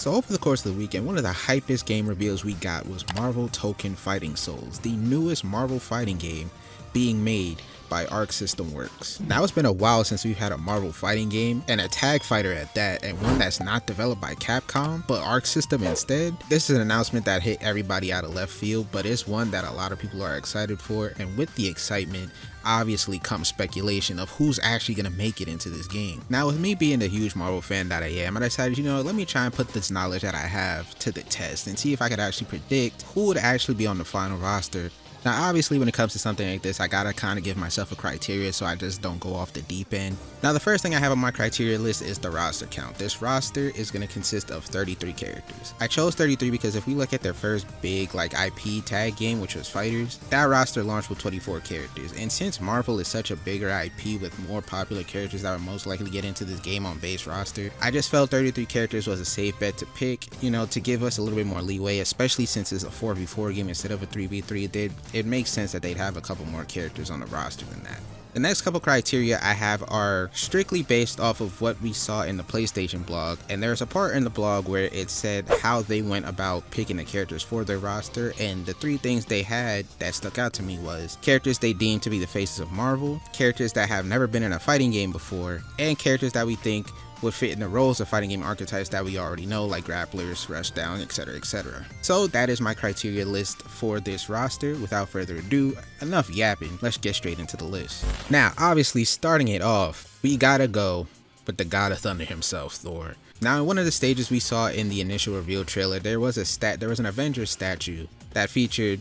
So over the course of the weekend, one of the hypest game reveals we got was Marvel Tokon Fighting Souls, the newest Marvel fighting game being made by Arc System Works. Now it's been a while since we've had a Marvel fighting game, and a tag fighter at that, and one that's not developed by Capcom, but Arc System instead. This is an announcement that hit everybody out of left field, but it's one that a lot of people are excited for, and with the excitement, obviously comes speculation of who's actually going to make it into this game. Now with me being the huge Marvel fan that I am, I decided, let me try and put this knowledge that I have to the test and see if I could actually predict who would actually be on the final roster. Now obviously when it comes to something like this, I gotta kind of give myself a criteria so I just don't go off the deep end. Now the first thing I have on my criteria list is the roster count. This roster is going to consist of 33 characters. I chose 33 because if we look at their first big IP tag game, which was Fighters, that roster launched with 24 characters, and since Marvel is such a bigger IP with more popular characters that would most likely get into this game on base roster, I just felt 33 characters was a safe bet to pick, to give us a little bit more leeway, especially since it's a 4v4 game instead of a 3v3. It makes sense that they'd have a couple more characters on the roster than that. The next couple criteria I have are strictly based off of what we saw in the PlayStation blog, and there's a part in the blog where it said how they went about picking the characters for their roster, and the three things they had that stuck out to me was characters they deemed to be the faces of Marvel, characters that have never been in a fighting game before, and characters that we think would fit in the roles of fighting game archetypes that we already know, like grapplers, rushdown, etc, etc. So that is my criteria list for this roster. Without further ado, enough yapping, let's get straight into the list. Now obviously starting it off, we gotta go with the God of Thunder himself, Thor. Now in one of the stages we saw in the initial reveal trailer, there was an Avengers statue that featured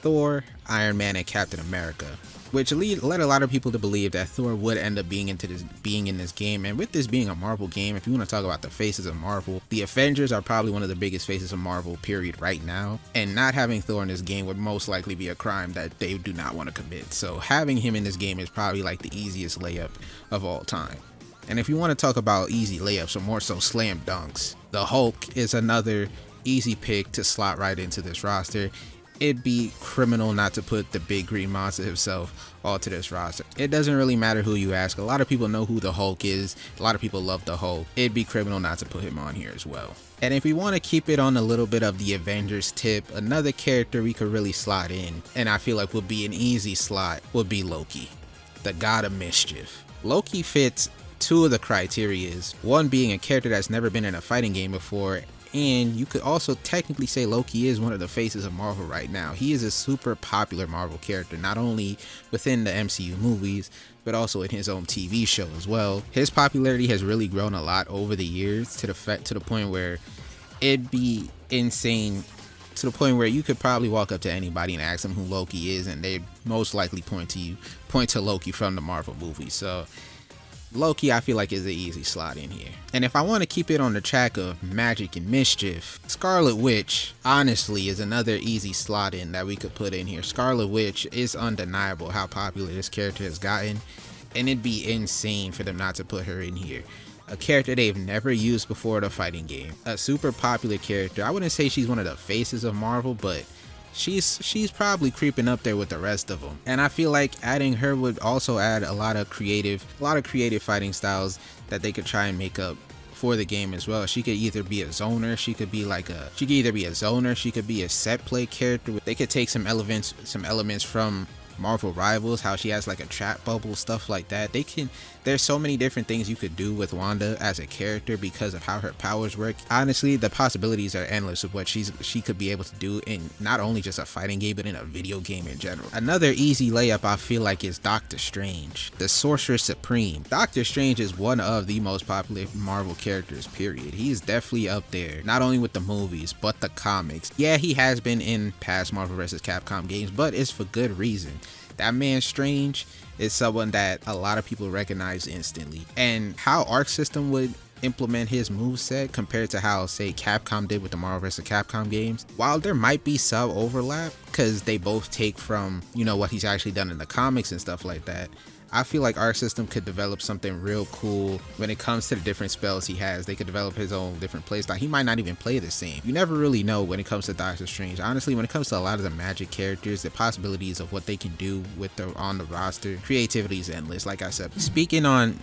Thor, Iron Man, and Captain America, which led a lot of people to believe that Thor would end up being in this game. And with this being a Marvel game, if you want to talk about the faces of Marvel, the Avengers are probably one of the biggest faces of Marvel period right now, and not having Thor in this game would most likely be a crime that they do not want to commit. So having him in this game is probably like the easiest layup of all time. And if you want to talk about easy layups or more so slam dunks, the Hulk is another easy pick to slot right into this roster. It'd be criminal not to put the big green monster himself onto this roster. It doesn't really matter who you ask. A lot of people know who the Hulk is. A lot of people love the Hulk. It'd be criminal not to put him on here as well. And if we want to keep it on a little bit of the Avengers tip, another character we could really slot in, and I feel like would be an easy slot, would be Loki, the God of Mischief. Loki fits two of the criterias, one being a character that's never been in a fighting game before, and you could also technically say Loki is one of the faces of Marvel right now. He is a super popular Marvel character, not only within the MCU movies, but also in his own TV show as well. His popularity has really grown a lot over the years to the point where it'd be insane, to the point where you could probably walk up to anybody and ask them who Loki is, and they'd most likely point to Loki from the Marvel movie. So Loki, I feel like, is an easy slot in here. And if I want to keep it on the track of magic and mischief, Scarlet Witch, honestly, is another easy slot in that we could put in here. Scarlet Witch is undeniable how popular this character has gotten, and it'd be insane for them not to put her in here. A character they've never used before in a fighting game. A super popular character. I wouldn't say she's one of the faces of Marvel, but she's probably creeping up there with the rest of them, and I feel like adding her would also add a lot of creative fighting styles that they could try and make up for the game as well. She could either be a zoner, she could be a set play character. They could take some elements from Marvel Rivals, how she has like a trap bubble, stuff like that. There's so many different things you could do with Wanda as a character because of how her powers work. Honestly, the possibilities are endless of what she could be able to do in not only just a fighting game, but in a video game in general. Another easy layup I feel like is Doctor Strange, the Sorcerer Supreme. Doctor Strange is one of the most popular Marvel characters, period. He's definitely up there, not only with the movies, but the comics. Yeah, he has been in past Marvel vs. Capcom games, but it's for good reason. That man Strange is someone that a lot of people recognize instantly, and how Arc System would implement his moveset compared to how, say, Capcom did with the Marvel vs. Capcom games, while there might be some overlap because they both take from what he's actually done in the comics and stuff like that, I feel like Arc System could develop something real cool when it comes to the different spells he has. They could develop his own different playstyle. He might not even play the same. You never really know when it comes to Doctor Strange. Honestly, when it comes to a lot of the Magic characters, the possibilities of what they can do with on the roster, creativity is endless. Like I said, speaking on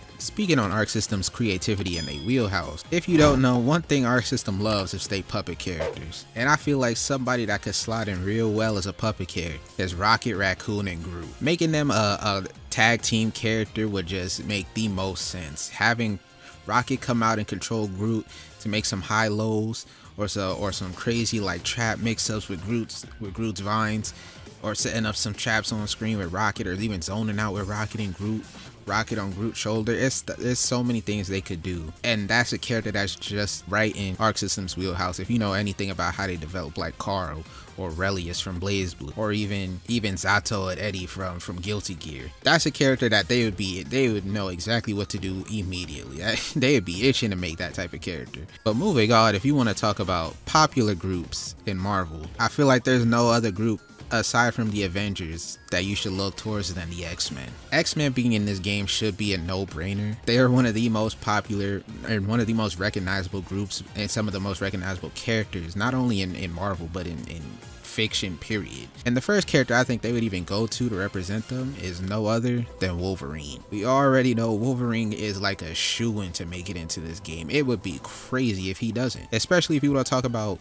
Arc System's creativity in a wheelhouse, if you don't know, one thing Arc System loves is they puppet characters, and I feel like somebody that could slot in real well as a puppet character is Rocket, Raccoon, and Groot. Making them a tag team character would just make the most sense. Having Rocket come out and control Groot to make some high lows or some crazy like trap mix-ups with Groot's vines, or setting up some traps on screen with Rocket, or even zoning out with Rocket and Groot. Rocket on Groot's shoulder. There's so many things they could do, and that's a character that's just right in Arc System's wheelhouse. If you know anything about how they develop like Carl or Relius from BlazBlue, or even Zato and Eddie from Guilty Gear, that's a character that they would know exactly what to do immediately. They would be itching to make that type of character. But moving on, if you want to talk about popular groups in Marvel, I feel like there's no other group aside from the Avengers that you should look towards than the X-Men. X-Men being in this game should be a no-brainer. They are one of the most popular and one of the most recognizable groups and some of the most recognizable characters, not only in Marvel but in fiction, period. And the first character I think they would even go to represent them is no other than Wolverine. We already know Wolverine is like a shoo-in to make it into this game. It would be crazy if he doesn't, especially if you want to talk about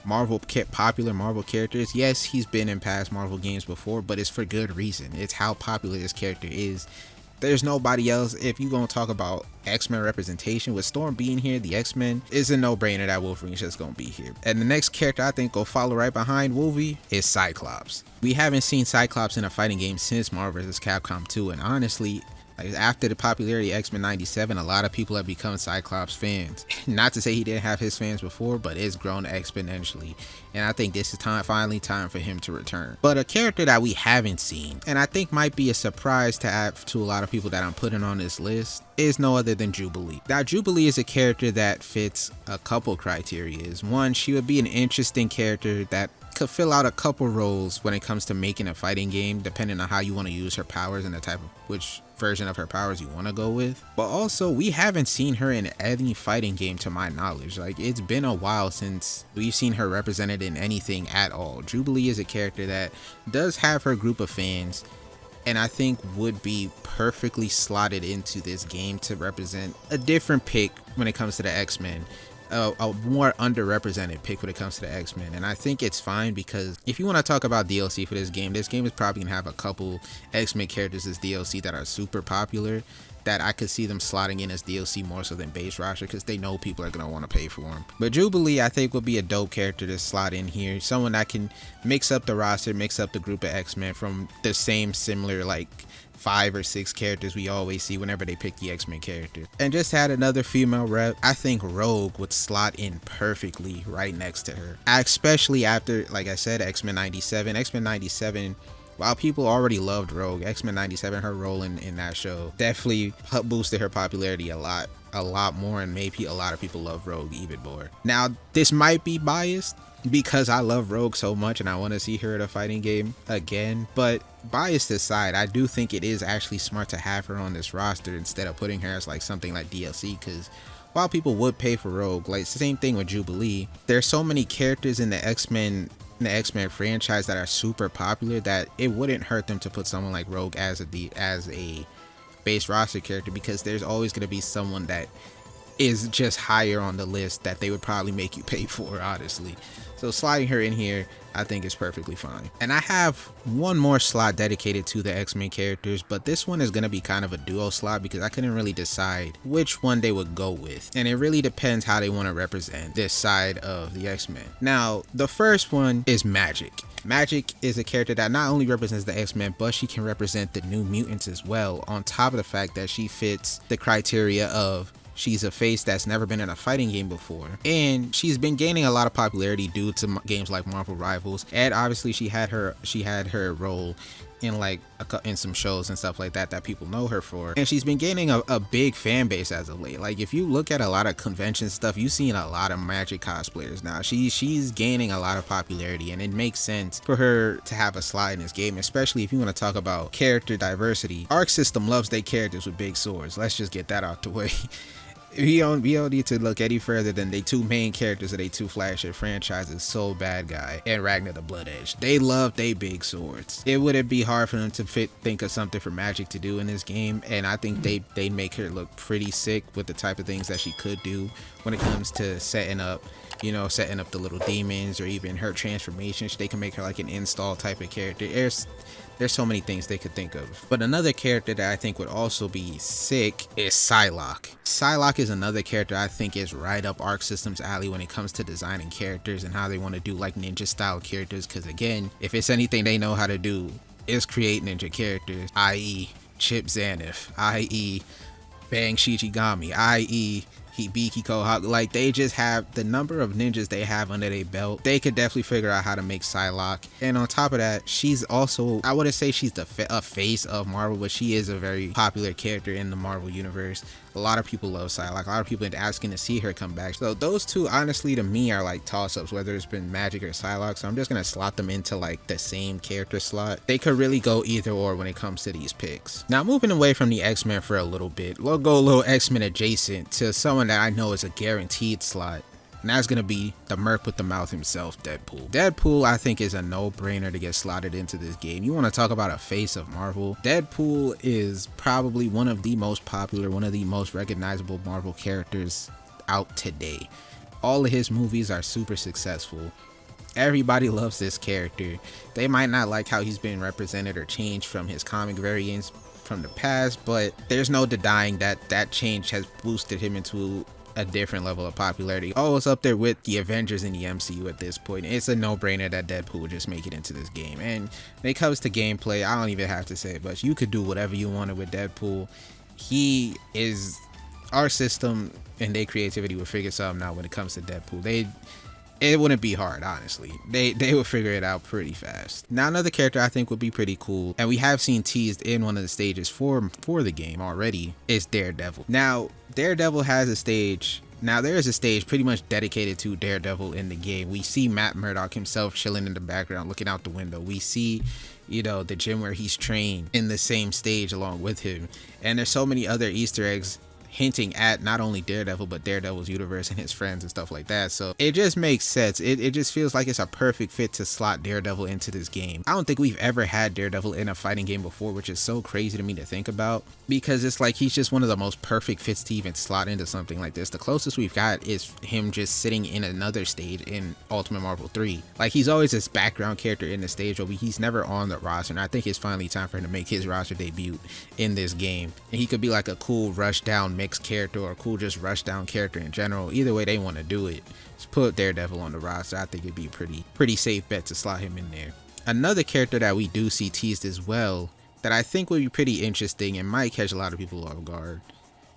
popular Marvel characters. Yes, he's been in past Marvel games before, but it's for good reason. It's how popular this character is. There's nobody else. If you're going to talk about X-Men representation, with Storm being here, the X-Men, is a no-brainer that Wolverine's just going to be here. And the next character I think will follow right behind Wolvie is Cyclops. We haven't seen Cyclops in a fighting game since Marvel vs. Capcom 2, and honestly, after the popularity of X-Men 97, a lot of people have become Cyclops fans. Not to say he didn't have his fans before, but it's grown exponentially. And I think this is finally time for him to return. But a character that we haven't seen, and I think might be a surprise to a lot of people that I'm putting on this list, is no other than Jubilee. Now, Jubilee is a character that fits a couple criteria. One, she would be an interesting character that could fill out a couple roles when it comes to making a fighting game, depending on how you want to use her powers and the type of which version of her powers you want to go with. But also, we haven't seen her in any fighting game to my knowledge. Like, it's been a while since we've seen her represented in anything at all. Jubilee is a character that does have her group of fans, and I think would be perfectly slotted into this game to represent a different pick when it comes to the X-Men. A more underrepresented pick when it comes to the X-Men, and I think it's fine, because if you want to talk about DLC for this game is probably gonna have a couple X-Men characters as DLC that are super popular, that I could see them slotting in as DLC more so than base roster, because they know people are gonna want to pay for them. But Jubilee I think would be a dope character to slot in here, someone that can mix up the roster, mix up the group of X-Men from the same similar like 5 or 6 characters we always see whenever they pick the X-Men character. And just had another female rep, I think Rogue would slot in perfectly right next to her, especially after, like I said, X-Men 97, while people already loved Rogue, X-Men 97, her role in that show definitely boosted her popularity a lot more, and maybe a lot of people love Rogue even more. Now, this might be biased because I love Rogue so much and I want to see her in a fighting game again, but bias aside, I do think it is actually smart to have her on this roster instead of putting her as like something like DLC, because while people would pay for Rogue, like it's the same thing with Jubilee, there's so many characters in the X-Men franchise that are super popular that it wouldn't hurt them to put someone like Rogue as a base roster character, because there's always going to be someone that is just higher on the list that they would probably make you pay for, honestly. So sliding her in here I think is perfectly fine. And I have one more slot dedicated to the X-Men characters, but this one is going to be kind of a duo slot because I couldn't really decide which one they would go with, and it really depends how they want to represent this side of the X-Men. Now, the first one is Magic. Magic is a character that not only represents the X-Men, but she can represent the New Mutants as well, on top of the fact that she fits the criteria of she's a face that's never been in a fighting game before, and she's been gaining a lot of popularity due to games like Marvel Rivals, and obviously she had her role in like in some shows and stuff like that people know her for, and she's been gaining a big fan base as of late. Like if you look at a lot of convention stuff, you've seen a lot of Magic cosplayers now. She's gaining a lot of popularity, and it makes sense for her to have a slot in this game, especially if you want to talk about character diversity. Arc System loves their characters with big swords. Let's just get that out the way. We don't need to look any further than the two main characters of they two flagship franchises, Soul Bad Guy and Ragnar the Blood Edge. They love they big swords. It wouldn't be hard for them to think of something for Magic to do in this game, and I think they make her look pretty sick with the type of things that she could do when it comes to setting up the little demons, or even her transformations. They can make her like an install type of character. There's so many things they could think of. But another character that I think would also be sick is Psylocke. Psylocke is another character I think is right up Arc System's alley when it comes to designing characters and how they want to do like ninja style characters. Because again, if it's anything they know how to do, is create ninja characters, i.e. Chip Zaneth, i.e. Bang Shichigami, i.e. Hibiki Kohaku. Like they just have the number of ninjas they have under their belt. They could definitely figure out how to make Psylocke. And on top of that, she's also, I wouldn't say she's a face of Marvel, but she is a very popular character in the Marvel universe. A lot of people love Psylocke. A lot of people are asking to see her come back. So those two, honestly, to me are like toss-ups, whether it's been Magic or Psylocke. So I'm just gonna slot them into like the same character slot. They could really go either or when it comes to these picks. Now moving away from the X-Men for a little bit, we'll go a little X-Men adjacent to someone that I know is a guaranteed slot. And that's gonna be the Merc with the mouth himself, Deadpool. Deadpool, I think, is a no-brainer to get slotted into this game. You want to talk about a face of Marvel? Deadpool is probably one of the most popular, one of the most recognizable Marvel characters out today. All of his movies are super successful. Everybody loves this character. They might not like how he's been represented or changed from his comic variants from the past, but there's no denying that change has boosted him into a different level of popularity. It's up there with the Avengers in the MCU at this point. It's a no-brainer that Deadpool would just make it into this game. And when it comes to gameplay, I don't even have to say it, but you could do whatever you wanted with Deadpool. He is our system, and their creativity will figure something out when it comes to Deadpool. It wouldn't be hard, honestly. They would figure it out pretty fast. Now another character I think would be pretty cool, and we have seen teased in one of the stages for the game already, is Daredevil. Now Daredevil has a stage. Now there is a stage pretty much dedicated to Daredevil in the game. We see Matt Murdock himself chilling in the background looking out the window. We see the gym where he's trained in the same stage along with him. And there's so many other Easter eggs hinting at not only Daredevil, but Daredevil's universe and his friends and stuff like that. So it just makes sense. It just feels like it's a perfect fit to slot Daredevil into this game. I don't think we've ever had Daredevil in a fighting game before, which is so crazy to me to think about, because it's like he's just one of the most perfect fits to even slot into something like this. The closest we've got is him just sitting in another stage in Ultimate Marvel 3. Like he's always this background character in the stage, but he's never on the roster, and I think it's finally time for him to make his roster debut in this game. And he could be like a cool rush down mixed character, or a cool just rush down character in general. Either way they want to do it, just put Daredevil on the roster. I think it'd be a pretty safe bet to slot him in there. Another character that we do see teased as well that I think would be pretty interesting and might catch a lot of people off guard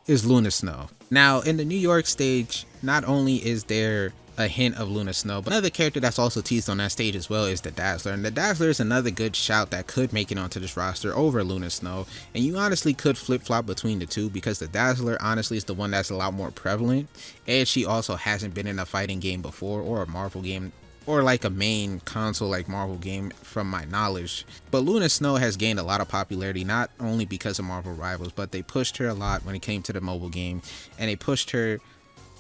is Luna Snow. Now in the New York stage, not only is there a hint of Luna Snow, but another character that's also teased on that stage as well is the Dazzler. And the Dazzler is another good shout that could make it onto this roster over Luna Snow. And you honestly could flip-flop between the two, because the Dazzler honestly is the one that's a lot more prevalent, and she also hasn't been in a fighting game before, or a Marvel game, or like a main console like Marvel game from my knowledge. But Luna Snow has gained a lot of popularity, not only because of Marvel Rivals, but they pushed her a lot when it came to the mobile game, and they pushed her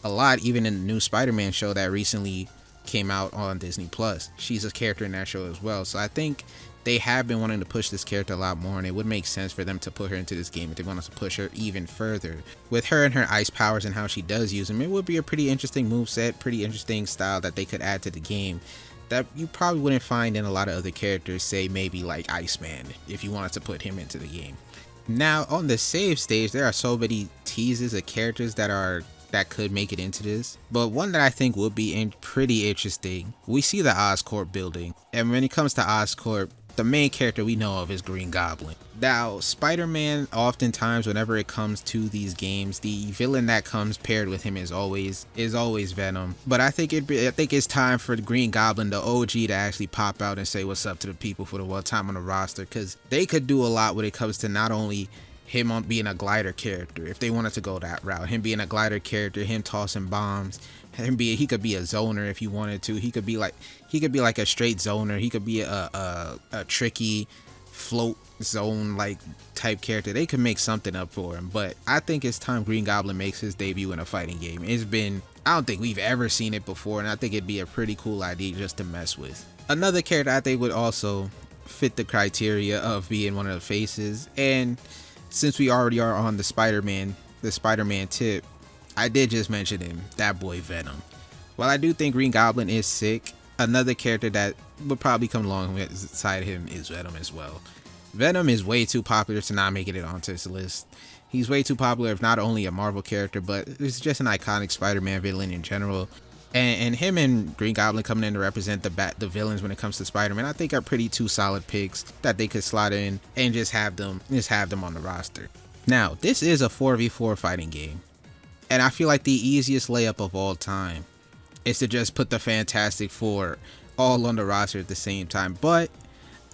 a lot even in the new Spider-Man show that recently came out on Disney Plus. She's a character in that show as well. So I think they have been wanting to push this character a lot more, and it would make sense for them to put her into this game if they want us to push her even further. With her and her ice powers and how she does use them, it would be a pretty interesting moveset, pretty interesting style that they could add to the game that you probably wouldn't find in a lot of other characters, say maybe like Iceman, if you wanted to put him into the game. Now on the save stage, there are so many teases of characters that could make it into this, but one that I think would be pretty interesting, we see the Oscorp building, and when it comes to Oscorp, the main character we know of is Green Goblin. Now, Spider-Man, oftentimes whenever it comes to these games, the villain that comes paired with him is always Venom. But I think it's time for the Green Goblin, the OG, to actually pop out and say what's up to the people for the one time on the roster, because they could do a lot when it comes to not only him on being a glider character, if they wanted to go that route, him being a glider character, him tossing bombs, he could be a zoner if you wanted to. He could be like a straight zoner. He could be a tricky float zone like type character. They could make something up for him, but I think it's time Green Goblin makes his debut in a fighting game. I don't think we've ever seen it before, and I think it'd be a pretty cool idea just to mess with. Another character I think would also fit the criteria of being one of the faces, and since we already are on the Spider-Man tip, I did just mention him, that boy Venom. While I do think Green Goblin is sick, another character that would probably come alongside him is Venom as well. Venom is way too popular to not making it onto this list. He's way too popular, if not only a Marvel character, but it's just an iconic Spider-Man villain in general. And him and Green Goblin coming in to represent the villains when it comes to Spider-Man, I think are pretty two solid picks that they could slot in and just have them on the roster. Now, this is a 4v4 fighting game, and I feel like the easiest layup of all time is to just put the Fantastic Four all on the roster at the same time, but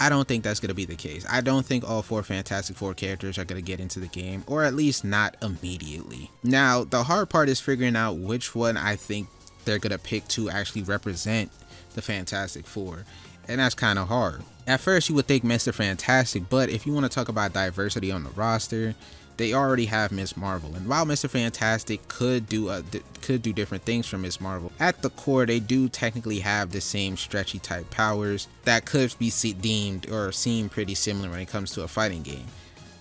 I don't think that's going to be the case. I don't think all 4 Fantastic Four characters are going to get into the game, or at least not immediately. Now, the hard part is figuring out which one I think they're going to pick to actually represent the Fantastic Four, and that's kind of hard. At first, you would think Mr. Fantastic, but if you want to talk about diversity on the roster, they already have Ms. Marvel, and while Mr. Fantastic could do different things from Ms. Marvel, at the core they do technically have the same stretchy type powers that could be deemed or seem pretty similar when it comes to a fighting game.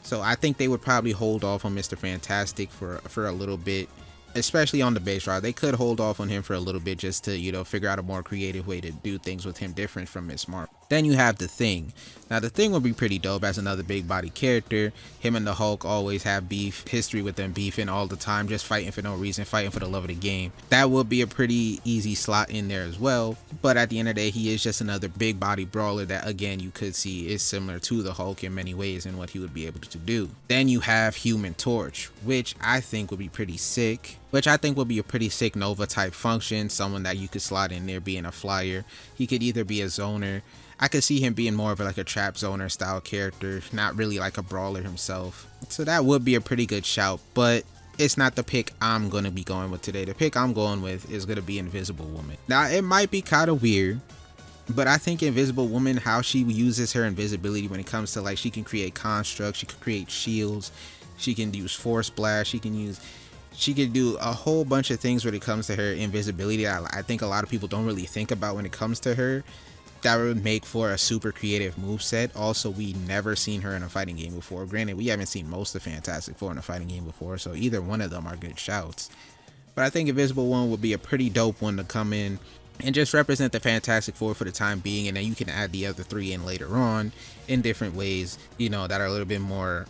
So I think they would probably hold off on Mr. Fantastic for a little bit, especially on the base route. They could hold off on him for a little bit just to, figure out a more creative way to do things with him different from Ms. Marvel. Then you have the Thing. Now the Thing would be pretty dope as another big body character. Him and the Hulk always have beef, history with them beefing all the time, just fighting for no reason, fighting for the love of the game. That would be a pretty easy slot in there as well, but at the end of the day, he is just another big body brawler that, again, you could see is similar to the Hulk in many ways in what he would be able to do. Then you have Human Torch, which I think would be pretty sick. A pretty sick Nova type function, someone that you could slot in there being a flyer. He could either be a zoner. I could see him being more of like a trap zoner style character, not really like a brawler himself. So that would be a pretty good shout, but it's not the pick I'm going to be going with today. The pick I'm going with is going to be Invisible Woman. Now, it might be kind of weird, but I think Invisible Woman, how she uses her invisibility when it comes to, like, she can create constructs, she can create shields, she can use force blast, she can do a whole bunch of things when it comes to her invisibility that I think a lot of people don't really think about when it comes to her. That would make for a super creative moveset. Also, we never seen her in a fighting game before. Granted, we haven't seen most of Fantastic Four in a fighting game before, so either one of them are good shouts. But I think Invisible One would be a pretty dope one to come in and just represent the Fantastic Four for the time being, and then you can add the other 3 in later on in different ways, that are a little bit more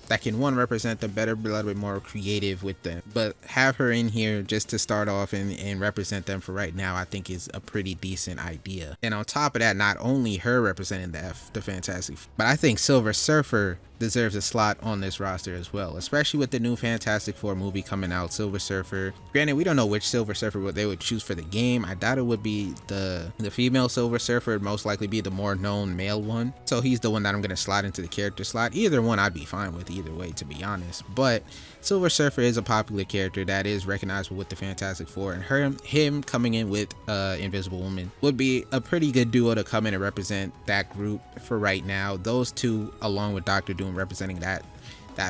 that can, one, represent them better, but a little bit more creative with them. But have her in here just to start off and represent them for right now, I think is a pretty decent idea. And on top of that, not only her representing the Fantastic, but I think Silver Surfer deserves a slot on this roster as well, especially with the new Fantastic Four movie coming out. Silver Surfer, granted, we don't know which Silver Surfer they would choose for the game. I doubt it would be the female Silver Surfer. It'd most likely be the more known male one, so he's the one that I'm going to slot into the character slot. Either one I'd be fine with either way, to be honest, but Silver Surfer is a popular character that is recognizable with the Fantastic Four, and him coming in with Invisible Woman would be a pretty good duo to come in and represent that group for right now. Those two, along with Doctor Doom, representing that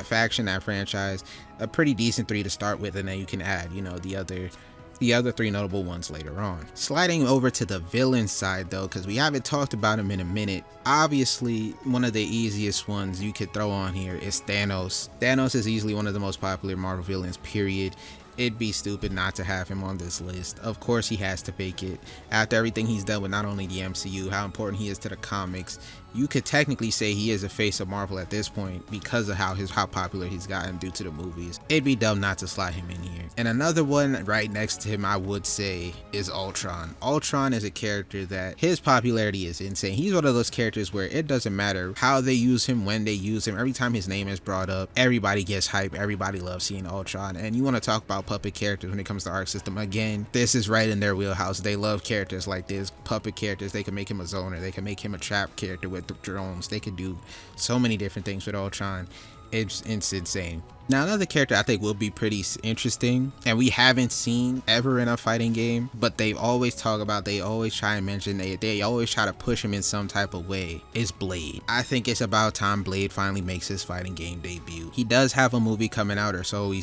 faction, that franchise, a pretty decent 3 to start with, and then you can add the other 3 notable ones later on. Sliding over to the villain side though, because we haven't talked about him in a minute, obviously one of the easiest ones you could throw on here is Thanos. Thanos is easily one of the most popular Marvel villains, period. It'd be stupid not to have him on this list. Of course he has to make it. After everything he's done with not only the MCU, how important he is to the comics, you could technically say he is a face of Marvel at this point because of how popular he's gotten due to the movies. It'd be dumb not to slot him in here. And another one right next to him, I would say, is Ultron. Ultron is a character that his popularity is insane. He's one of those characters where it doesn't matter how they use him, when they use him. Every time his name is brought up, everybody gets hype. Everybody loves seeing Ultron. And you want to talk about puppet characters when it comes to Arc System. Again, this is right in their wheelhouse. They love characters like this, puppet characters. They can make him a zoner. They can make him a trap character with the drones. They could do so many different things with Ultron. It's insane. Now, another character I think will be pretty interesting, and we haven't seen ever in a fighting game, but they always talk about, they always try and mention, they always try to push him in some type of way, is Blade. I think it's about time Blade finally makes his fighting game debut. He does have a movie coming out, or so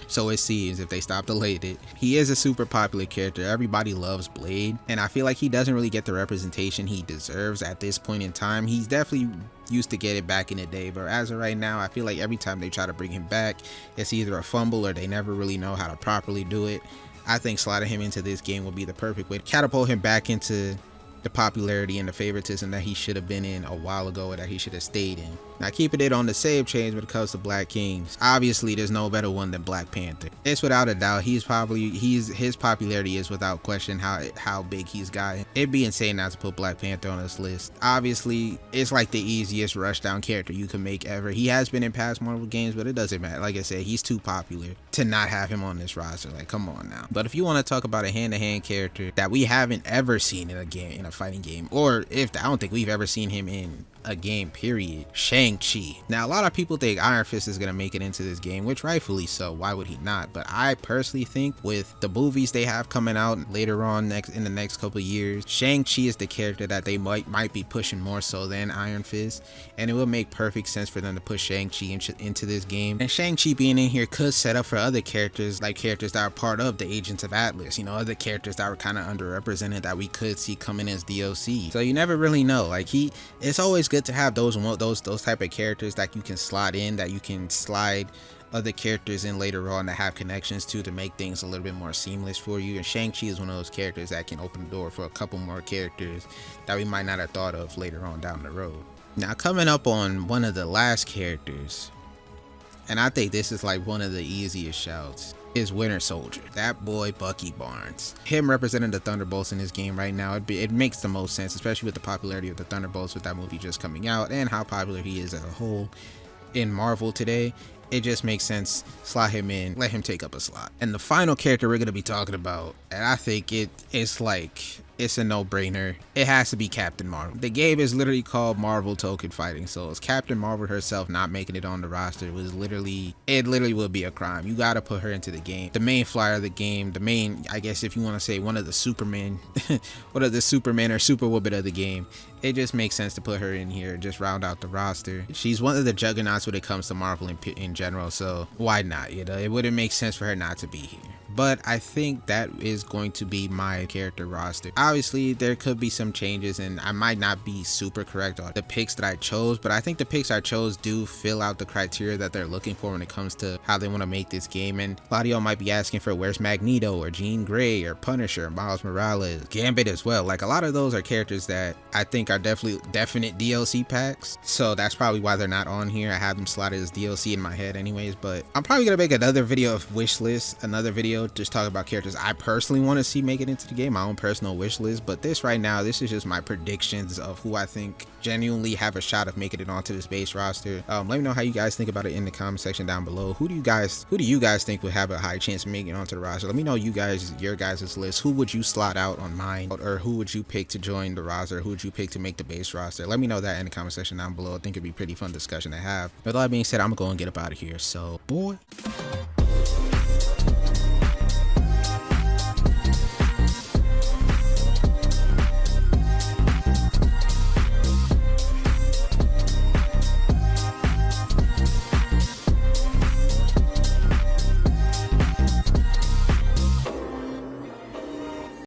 so it seems, if they stop delayed it. He is a super popular character. Everybody loves Blade, and I feel like he doesn't really get the representation he deserves at this point in time. He's definitely used to get it back in the day, but as of right now, I feel like every time they try to bring him back, it's either a fumble or they never really know how to properly do it. I think slotting him into this game will be the perfect way to catapult him back into the popularity and the favoritism that he should have been in a while ago, or that he should have stayed in. Now, keeping it on the save change when it comes to Black Kings, obviously there's no better one than Black Panther. It's without a doubt, his popularity is without question how big he's gotten. It'd be insane not to put Black Panther on this list. Obviously, it's like the easiest rushdown character you can make ever. He has been in past Marvel games, but it doesn't matter. Like I said, he's too popular to not have him on this roster. Like, come on now. But if you want to talk about a hand-to-hand character that we haven't ever seen in a game, in a fighting game, or I don't think we've ever seen him in a game period, Shang-Chi. Now, a lot of people think Iron Fist is gonna make it into this game, which rightfully so. Why would he not? But I personally think with the movies they have coming out later on in the next couple of years, Shang-Chi is the character that they might be pushing more so than Iron Fist, and it would make perfect sense for them to push Shang-Chi into this game. And Shang-Chi being in here could set up for other characters, like characters that are part of the Agents of Atlas, you know, other characters that were kind of underrepresented that we could see coming as DLC. So you never really know. Like, it's always good to have those type of characters that you can slot in, that you can slide other characters in later on that have connections to make things a little bit more seamless for you. And Shang-Chi is one of those characters that can open the door for a couple more characters that we might not have thought of later on down the road. Now, coming up on one of the last characters, and I think this is like one of the easiest shouts, is Winter Soldier. That boy Bucky Barnes. Him representing the Thunderbolts in this game right now, it makes the most sense, especially with the popularity of the Thunderbolts with that movie just coming out and how popular he is as a whole in Marvel today. It just makes sense. Slot him in, let him take up a slot. And the final character we're going to be talking about, and I think it's a no-brainer, it has to be Captain Marvel. The game is literally called Marvel Tokon Fighting Souls. Captain Marvel herself not making it on the roster was literally would be a crime. You gotta put her into the game. The main flyer of the game, the main, I guess if you want to say one of the Superman, one of the Superman or Superwoman of the game. It just makes sense to put her in here, just round out the roster. She's one of the juggernauts when it comes to Marvel in general, so why not? You know, it wouldn't make sense for her not to be here. But I think that is going to be my character roster. Obviously, there could be some changes, and I might not be super correct on the picks that I chose, but I think the picks I chose do fill out the criteria that they're looking for when it comes to how they want to make this game. And a lot of y'all might be asking for where's Magneto or Jean Grey or Punisher, Miles Morales, Gambit as well. Like, a lot of those are characters that I think are definite DLC packs, so that's probably why they're not on here. I have them slotted as DLC in my head anyways, but I'm probably gonna make another video of wish list, another video just talking about characters I personally want to see make it into the game, my own personal wish list. But this right now, this is just my predictions of who I think genuinely have a shot of making it onto this base roster. Let me know how you guys think about it in the comment section down below. Who do you guys think would have a high chance of making it onto the roster? Let me know your guys' list. Who would you slot out on mine, or who would you pick to join the roster? Who would you pick to make the base roster? Let me know that in the comment section down below. I think it'd be a pretty fun discussion to have. With all that being said, I'm gonna go and get up out of here. So, boy.